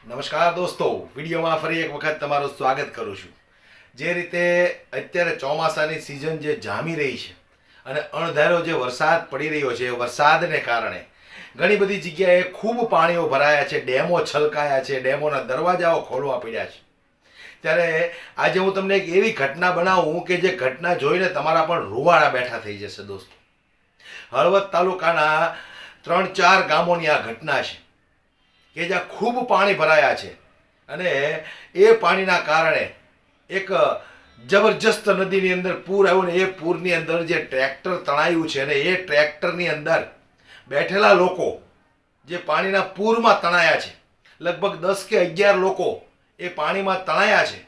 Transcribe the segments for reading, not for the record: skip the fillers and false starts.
નમસ્કાર દોસ્તો, વિડીયોમાં ફરી એક વખત તમારું સ્વાગત કરું છું। જે રીતે અત્યારે ચોમાસાની સિઝન જે જામી રહી છે અને અણધાર્યો જે વરસાદ પડી રહ્યો છે, વરસાદને કારણે ઘણી બધી જગ્યાએ ખૂબ પાણીઓ ભરાયા છે, ડેમો છલકાયા છે, ડેમોના દરવાજાઓ ખોલવા પડ્યા છે। ત્યારે આજે હું તમને એક એવી ઘટના બનાવું કે જે ઘટના જોઈને તમારા પણ રૂવાડા બેઠા થઈ જશે દોસ્તો। હળવદ તાલુકાના 3-4 ગામોની આ ઘટના છે કે જ્યાં ખૂબ પાણી ભરાયા છે અને એ પાણીના કારણે એક જબરજસ્ત નદીની અંદર પૂર આવ્યું ને એ પૂરની અંદર જે ટ્રેક્ટર તણાયું છે અને એ ટ્રેક્ટરની અંદર બેઠેલા લોકો જે પાણીના પૂરમાં તણાયા છે, લગભગ 10 કે 11 લોકો એ પાણીમાં તણાયા છે।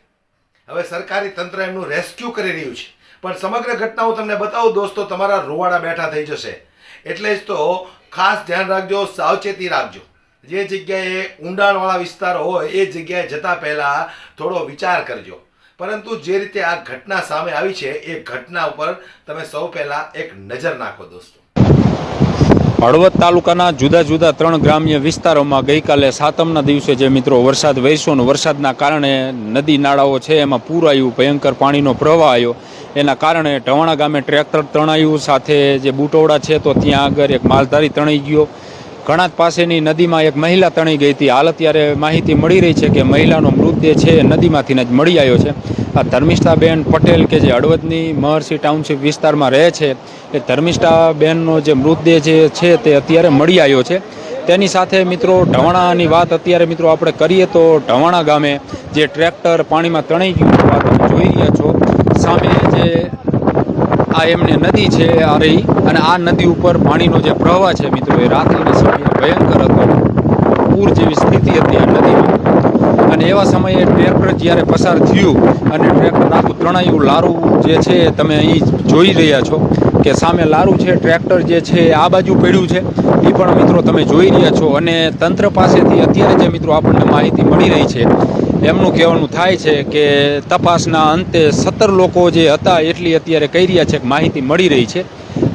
હવે સરકારી તંત્ર એમનું રેસ્ક્યુ કરી રહ્યું છે, પણ સમગ્ર ઘટના હું તમને બતાવું દોસ્તો, તમારા રૂવાડા બેઠા થઈ જશે। એટલે જ તો ખાસ ધ્યાન રાખજો, સાવચેતી રાખજો। જે જગ્યાએ ઊંડાણવાળા વિસ્તાર હોય એ જગ્યાએ જતા પહેલાં થોડો વિચાર કરજો। પરંતુ જે રીતે આ ઘટના સામે આવી છે એ ઘટના ઉપર તમે સૌ પહેલાં એક નજર નાખો દોસ્તો। હળવદ તાલુકાના જુદા જુદા 3 ગ્રામ્ય વિસ્તારોમાં ગઈકાલે સાતમના દિવસે જે મિત્રો વરસાદ વરસ્યો ને વરસાદના કારણે નદી નાળાઓ છે એમાં પૂર આવ્યું, ભયંકર પાણીનો પ્રવાહ આવ્યો। એના કારણે ઢવાણા ગામે ટ્રેક્ટર તણાયું, સાથે જે બુટોડા છે તો ત્યાં આગળ એક માલધારી તણાઈ ગયો। ઘણાત પાસેની નદીમાં એક મહિલા તણાઈ ગઈ હતી। હાલ અત્યારે માહિતી મળી રહી છે કે મહિલાનો મૃતદેહ છે નદીમાંથી જ મળી આવ્યો છે। આ ધર્મિષ્ઠાબેન પટેલ કે જે હળવદની મહર્ષિ ટાઉનશીપ વિસ્તારમાં રહે છે, એ ધર્મિષ્ઠાબેનનો જે મૃતદેહ જે છે તે અત્યારે મળી આવ્યો છે। તેની સાથે મિત્રો ઢવાણાની વાત અત્યારે મિત્રો આપણે કરીએ તો ઢવાણા ગામે જે ટ્રેક્ટર પાણીમાં તણાઈ ગયું આ તમે જોઈ રહ્યા છો સામે જે આ એમની નદી છે આ રહી, અને આ નદી ઉપર પાણીનો જે પ્રવાહ છે મિત્રો એ રાત્રિના સમયે ભયંકર હતો, પૂર જેવી સ્થિતિ હતી આ નદીમાં। અને એવા સમયે ટ્રેક્ટર જ્યારે પસાર થયું અને ટ્રેક્ટર આખું તણાયું, લારું જે છે તમે અહીં જોઈ રહ્યા છો કે સામે લારું છે, ટ્રેક્ટર જે છે આ બાજુ પડ્યું છે એ પણ મિત્રો તમે જોઈ રહ્યા છો। અને તંત્ર પાસેથી અત્યારે જે મિત્રો આપણને માહિતી મળી રહી છે એમનું કહેવાનું થાય છે કે તપાસના અંતે 17 લોકો જે હતા એટલી અત્યારે કહી રહ્યા છે કે માહિતી મળી રહી છે।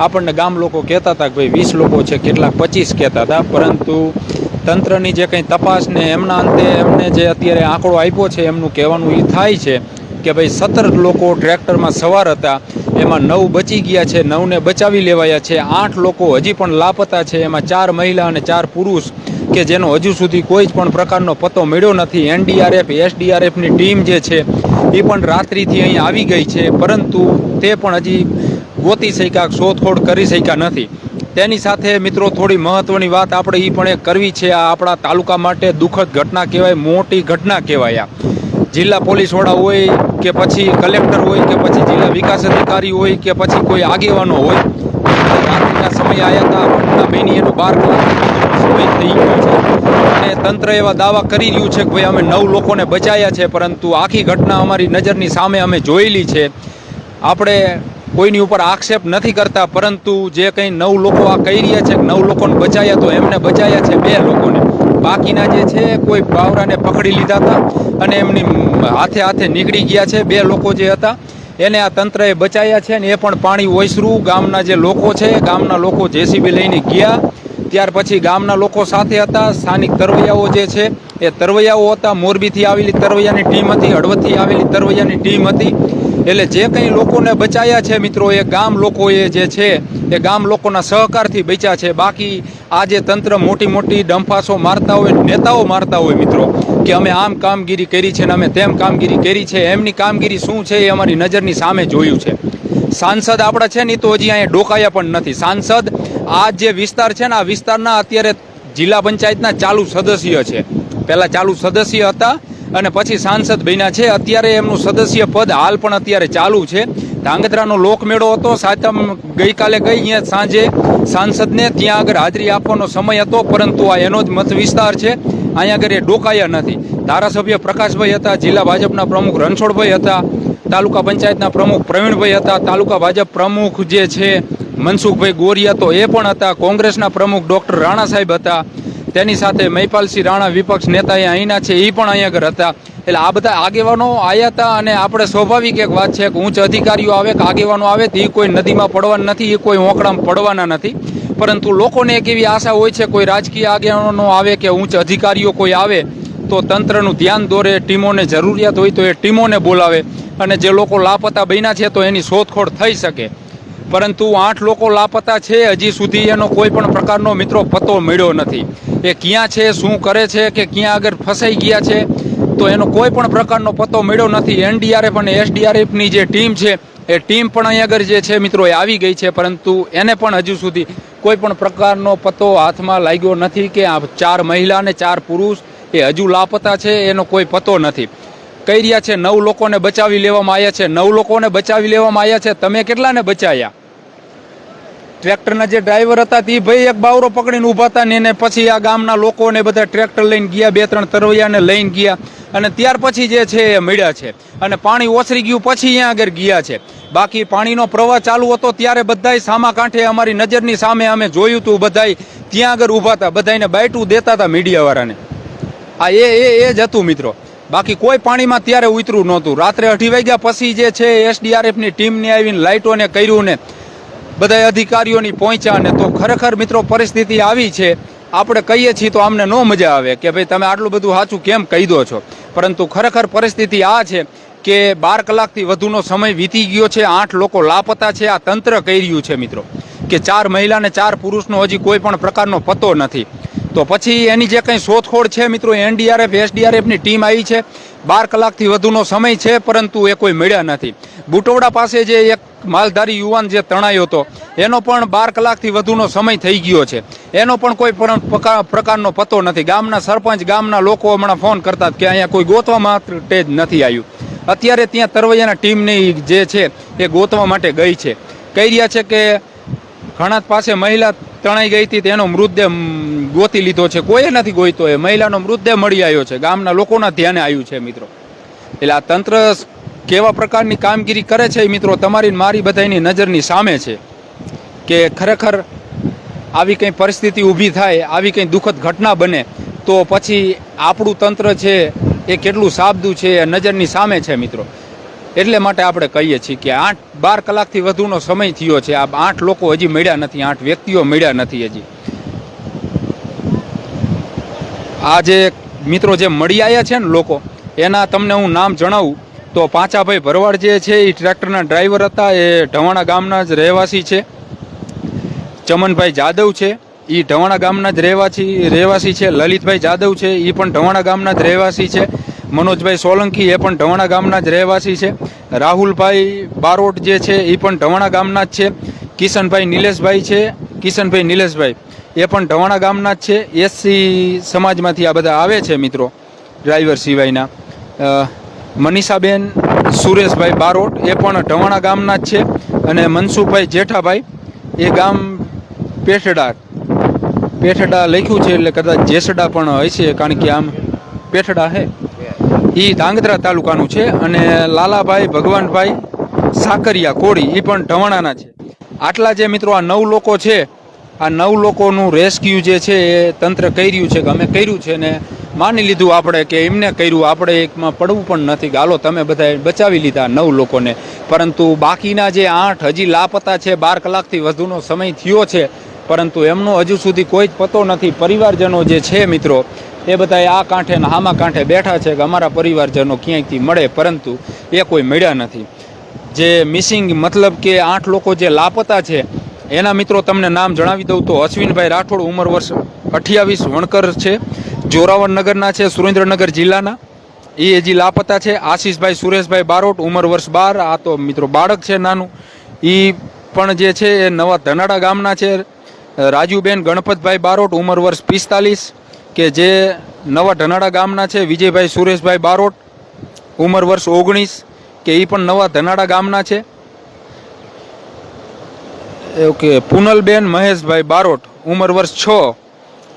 આપણને ગામ લોકો કહેતા હતા કે ભાઈ 20 લોકો છે, કેટલાક 25 કહેતા હતા, પરંતુ તંત્રની જે કંઈ તપાસ ને એમના અંતે એમને જે અત્યારે આંકડો આપ્યો છે એમનું કહેવાનું એ થાય છે કે ભાઈ 17 લોકો ટ્રેક્ટરમાં સવાર હતા, એમાં 9 બચી ગયા છે, 9ને બચાવી લેવાયા છે। 8 લોકો હજી પણ લાપતા છે, એમાં 4 મહિલા અને 4 પુરુષ કે જેનો હજુ સુધી કોઈ જ પણ પ્રકારનો પતો મળ્યો નથી। NDRF SDRFની ટીમ જે છે એ પણ રાત્રિથી અહીં આવી ગઈ છે, પરંતુ તે પણ હજી ગોતી શક્યા, શોધખોળ કરી શક્યા નથી। તેની સાથે મિત્રો થોડી મહત્વની વાત આપણે એ પણ એક કરવી છે। આ આપણા તાલુકા માટે દુઃખદ ઘટના કહેવાય, મોટી ઘટના કહેવાય। જિલ્લા પોલીસ વડા હોય કે પછી કલેક્ટર હોય કે પછી જિલ્લા વિકાસ અધિકારી હોય કે પછી કોઈ આગેવાનો હોય, રાત્રિના સમયે આવ્યા હતા, ઘટના બની એનો 12 કલાક સમય થઈ ગયો છે અને તંત્ર એવા દાવા કરી રહ્યું છે કે ભાઈ અમે 9 લોકોને બચાયા છે, પરંતુ આખી ઘટના અમારી નજરની સામે અમે જોયેલી છે। આપણે કોઈની ઉપર આક્ષેપ નથી કરતા, પરંતુ જે કંઈ 9 લોકો આ કહી રહ્યા છે કે 9 લોકોને બચાયા, તો એમને બચાયા છે 2 લોકોને, બાકીના જે છે કોઈ બાવરાને પકડી લીધા હતા અને એમની હાથે હાથે નીકળી ગયા છે। 2 લોકો જે હતા એને આ તંત્રએ બચાયા છે ને એ પણ પાણી ઓસરું ગામના જે લોકો છે, ગામના લોકો JCB લઈને ગયા, ત્યાર પછી ગામના લોકો સાથે હતા, સ્થાનિક તરવૈયાઓ જે છે એ તરવૈયાઓ હતા, મોરબીથી આવેલી તરવૈયાની ટીમ હતી, હળવદથી આવેલી તરવૈયાની ટીમ હતી। એટલે જે કંઈ લોકોને બચાયા છે મિત્રો એ ગામ લોકોએ જે છે એ ગામ લોકોના સહકારથી બચ્યા છે। બાકી આ જે તંત્ર મોટી મોટી ડંફાસો મારતા હોય, નેતાઓ મારતા હોય મિત્રો કે અમે આમ કામગીરી કરી છે ને અમે તેમ કામગીરી કરી છે, એમની કામગીરી શું છે એ અમારી નજરની સામે જોયું છે। સાંસદ આપણા છે ને તો હજી અહીંયા ડોકાયા પણ નથી। સાંસદ આ જે વિસ્તાર છે ને આ વિસ્તારના અત્યારે જિલ્લા પંચાયતના ચાલુ સદસ્ય છે, પહેલાં ચાલુ સદસ્ય હતા અને પછી સાંસદ બન્યા છે। અત્યારે એમનું સદસ્ય પદ હાલ પણ અત્યારે ચાલુ છે। ધાંગધ્રાનો લોકમેળો હતો, સાતમ ગઈકાલે ગઈ, અહીંયા સાંજે સાંસદને ત્યાં આગળ હાજરી આપવાનો સમય હતો, પરંતુ આ એનો જ મત વિસ્તાર છે, અહીંયા આગળ એ ડોકાયા નથી। ધારાસભ્ય પ્રકાશભાઈ હતા, જિલ્લા ભાજપના પ્રમુખ રણછોડભાઈ હતા, તાલુકા પંચાયતના પ્રમુખ પ્રવીણભાઈ હતા, તાલુકા ભાજપ પ્રમુખ જે છે મનસુખભાઈ ગોરિયા તો એ પણ હતા, કોંગ્રેસના પ્રમુખ ડૉક્ટર રાણા સાહેબ હતા, તેની સાથે મહિપાલસિંહ રાણા વિપક્ષ નેતા એ અહીંના છે એ પણ અહીંયા આગળ હતા। એટલે આ બધા આગેવાનો આવ્યા હતા અને આપણે સ્વાભાવિક એક વાત છે કે ઉચ્ચ અધિકારીઓ આવે કે આગેવાનો આવે તો એ કોઈ નદીમાં પડવાના નથી, એ કોઈ ઓંકડામાં પડવાના નથી, પરંતુ લોકોને એક એવી આશા હોય છે કોઈ રાજકીય આગેવાનો આવે કે ઉચ્ચ અધિકારીઓ કોઈ આવે તો તંત્રનું ધ્યાન દોરે, ટીમોને જરૂરિયાત હોય તો એ ટીમોને બોલાવે અને જે લોકો લાપતા બન્યા છે તો એની શોધખોળ થઈ શકે. પરંતુ 8 લોકો લાપતા છે, હજી સુધી એનો કોઈ પણ પ્રકારનો મિત્રો પતો મળ્યો નથી. એ ક્યાં છે, શું કરે છે કે ક્યાં આગળ ફસાઈ ગયા છે તો એનો કોઈ પણ પ્રકારનો પતો મળ્યો નથી. એનડીઆરએફ અને એસડીઆરએફની જે ટીમ છે એ ટીમ પણ અહીં આગળ જે છે મિત્રો એ આવી ગઈ છે, પરંતુ એને પણ હજુ સુધી કોઈ પણ પ્રકારનો પતો હાથમાં લાગ્યો નથી કે આ 4 મહિલા અને 4 પુરુષ એ હજુ લાપતા છે, એનો કોઈ પતો નથી. કહી રહ્યા છે 9 લોકોને બચાવી લેવામાં આવ્યા છે. 9 લોકોને બચાવી લેવામાં આવ્યા છે. તમે કેટલાને બચાવ્યા? ટ્રેક્ટરના જે ડ્રાઈવર હતા તે ભાઈ એક બાવરો પકડીને ઊભા હતા ને એને પછી આ ગામના લોકોને બધા ટ્રેક્ટર લઈને ગયા, 2-3 તરવૈયાને લઈને ગયા અને ત્યાર પછી જે છે એ મળ્યા છે અને પાણી ઓસરી ગયું પછી અહીંયા આગળ ગયા છે. બાકી પાણીનો પ્રવાહ ચાલુ હતો ત્યારે બધાય સામા કાંઠે અમારી નજરની સામે અમે જોયું હતું, બધાય ત્યાં આગળ ઊભા હતા, બધાને બાયટું દેતા હતા મીડિયાવાળાને. આ એ જ હતું મિત્રો. બાકી કોઈ પાણીમાં ત્યારે ઉતરું નહોતું. રાત્રે 8 વાગ્યા પછી જે છે એસડીઆરએફની ટીમને આવીને લાઇટોને કર્યું ને બધા અધિકારીઓની પહોંચ્યા ને તો ખરેખર મિત્રો પરિસ્થિતિ આવી છે. આપણે કહીએ છીએ તો અમને ન મજા આવે કે ભાઈ તમે આટલું બધું સાચું કેમ કહી દો છો, પરંતુ ખરેખર પરિસ્થિતિ આ છે કે 12 કલાકથી વધુનો સમય વીતી ગયો છે. 8 લોકો લાપતા છે. આ તંત્ર કહી રહ્યું છે મિત્રો કે 4 મહિલા અને 4 પુરુષનો હજી કોઈ પણ પ્રકારનો પતો નથી. તો પછી એની જે કંઈ શોધખોળ છે મિત્રો, એનડીઆરએફ એસડીઆરએફની ટીમ આવી છે. 12 કલાકથી વધુનો સમય છે, પરંતુ એ કોઈ મળ્યા નથી. બુટોડા પાસે જે એક માલધારી યુવાન જે તણાયો હતો એનો પણ 12 કલાકથી વધુનો સમય થઈ ગયો છે, એનો પણ કોઈ પ્રકારનો પતો નથી. ગામના સરપંચ, ગામના લોકો હમણાં ફોન કરતા કે અહીંયા કોઈ ગોતવા માટે જ નથી આવ્યું. અત્યારે ત્યાં તરવૈયાના ટીમની જે છે એ ગોતવા માટે ગઈ છે. કહી રહ્યા છે કે ઘણા પાસે મહિલા તણાઈ ગઈ હતી તેનો મૃતદેહ ગોતી લીધો છે. કોઈ નથી ગોઈતો, એ મહિલાનો મૃતદેહ મળી આવ્યો છે. ગામના લોકોના ધ્યાને આવ્યું છે મિત્રો. એટલે આ તંત્ર કેવા પ્રકારની કામગીરી કરે છે મિત્રો તમારી મારી બધાની નજરની સામે છે કે ખરેખર આવી કંઈ પરિસ્થિતિ ઊભી થાય, આવી કંઈ દુઃખદ ઘટના બને તો પછી આપણું તંત્ર છે એ કેટલું સાબદું છે એ નજરની સામે છે મિત્રો. એટલે માટે આપણે કહીએ છીએ કે 12 કલાકથી વધુનો સમય થયો છે. આ 8 લોકો હજી મળ્યા નથી, 8 વ્યક્તિઓ મળ્યા નથી હજી. આ જે મિત્રો જે મળી આવ્યા છે ને લોકો, એના તમને હું નામ જણાવું તો પાંચાભાઈ ભરવાડ જે છે એ ટ્રેક્ટરના ડ્રાઈવર હતા, એ ઢવાણા ગામના જ રહેવાસી છે. ચમનભાઈ જાદવ છે, એ ઢવાણા ગામના જ રહેવાસી છે. લલિતભાઈ જાદવ છે, એ પણ ઢવાણા ગામના જ રહેવાસી છે. મનોજભાઈ સોલંકી એ પણ ઢવાણા ગામના જ રહેવાસી છે. રાહુલભાઈ બારોટ જે છે એ પણ ઢવાણા ગામના જ છે. કિશનભાઈ નિલેશભાઈ એ પણ ઢવાણા ગામના જ છે. એસસી સમાજમાંથી આ બધા આવે છે મિત્રો, ડ્રાઈવર સિવાયના. મનીષાબેન સુરેશભાઈ બારોટ એ પણ ઢવાણા ગામના જ છે. અને મનસુખભાઈ જેઠાભાઈ એ ગામ પેઠડા લખ્યું છે એટલે કદાચ જેસડા પણ હશે, કારણ કે આમ પેઠડા હે, એ ધાંગધ્રા તાલુકાનું છે. અને લાલાભાઈ ભગવાનભાઈ સાકરિયા કોળી એ પણ ઢવાણાના છે. આટલા જે મિત્રો આ 9 લોકો છે, આ 9 લોકોનું રેસ્ક્યુ જે છે એ તંત્ર કરી રહ્યું છે કે અમે કર્યું છે ને માની લીધું આપણે કે એમને કર્યું, આપણે એકમાં પડવું પણ નથી કે હાલો તમે બધા બચાવી લીધા 9 લોકોને. પરંતુ બાકીના જે 8 હજી લાપતા છે, 12 કલાકથી વધુનો સમય થયો છે, પરંતુ એમનો હજુ સુધી કોઈ જ પતો નથી. પરિવારજનો જે છે મિત્રો એ બધા આ કાંઠે ને હામા કાંઠે બેઠા છે કે અમારા પરિવારજનો ક્યાંયથી મળે, પરંતુ એ કોઈ મળ્યા નથી. જે મિસિંગ મતલબ કે 8 લોકો જે લાપતા છે એના મિત્રો તમને નામ જણાવી દઉં તો અશ્વિનભાઈ રાઠોડ, ઉંમર વર્ષ 28, વણકર છે, જોરાવર નગરના છે, સુરેન્દ્રનગર જિલ્લાના. એ હજી લાપતા છે. આશીષભાઈ સુરેશભાઈ બારોટ, ઉંમર વર્ષ 12, આ તો મિત્રો બાળક છે નાનું, એ પણ જે છે એ નવા ધનાડા ગામના છે. રાજુબેન ગણપતભાઈ બારોટ, ઉંમર વર્ષ 45, કે જે નવા ધનાડા ગામના છે. વિજયભાઈ સુરેશભાઈ બારોટ, ઉંમર વર્ષ 19, કે એ પણ નવા ધનાડા ગામના છે. ઓકે. પુનલબેન મહેશભાઈ બારોટ, ઉંમર વર્ષ 6,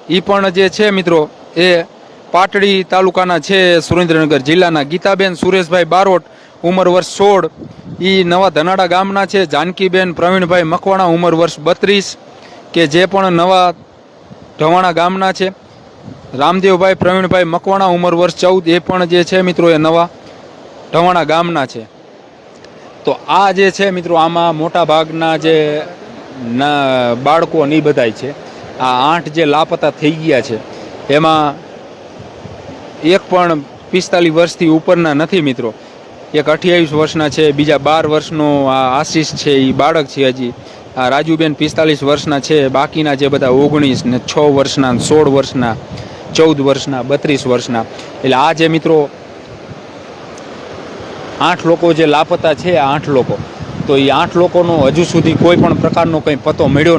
એ પણ જે છે મિત્રો એ પાટડી તાલુકાના છે, સુરેન્દ્રનગર જિલ્લાના. ગીતાબેન સુરેશભાઈ બારોટ, ઉંમર વર્ષ 16, એ નવા ધનાડા ગામના છે. જાનકીબેન પ્રવીણભાઈ મકવાણા, ઉંમર વર્ષ 32, કે જે પણ નવા ઢવાણા ગામના છે. રામદેવભાઈ પ્રવીણભાઈ મકવાણા, ઉંમર વર્ષ 14, એ પણ જે છે મિત્રો એ નવા ઢવાણા ગામના છે. તો આ જે છે મિત્રો આમાં મોટા ભાગના જે બાળકો ની બધાય છે. આ 8 જે લાપતા થઈ ગયા છે એમાં એક પણ 45 વર્ષથી ઉપરના નથી મિત્રો. એક 28 વર્ષના છે, બીજા 12 વર્ષનો આ આશીષ છે એ બાળક છે હજી. આ રાજુબેન 45 વર્ષના છે, બાકીના જે બધા 19 ને 6 વર્ષના, 16 વર્ષના, 14 વર્ષના, 32 વર્ષના. એટલે આ જે મિત્રો 8 લોકો જે લાપતા છે, આ 8 લોકો, તો એ 8 લોકોનો હજુ સુધી કોઈ પણ પ્રકારનો કંઈ પતો મળ્યો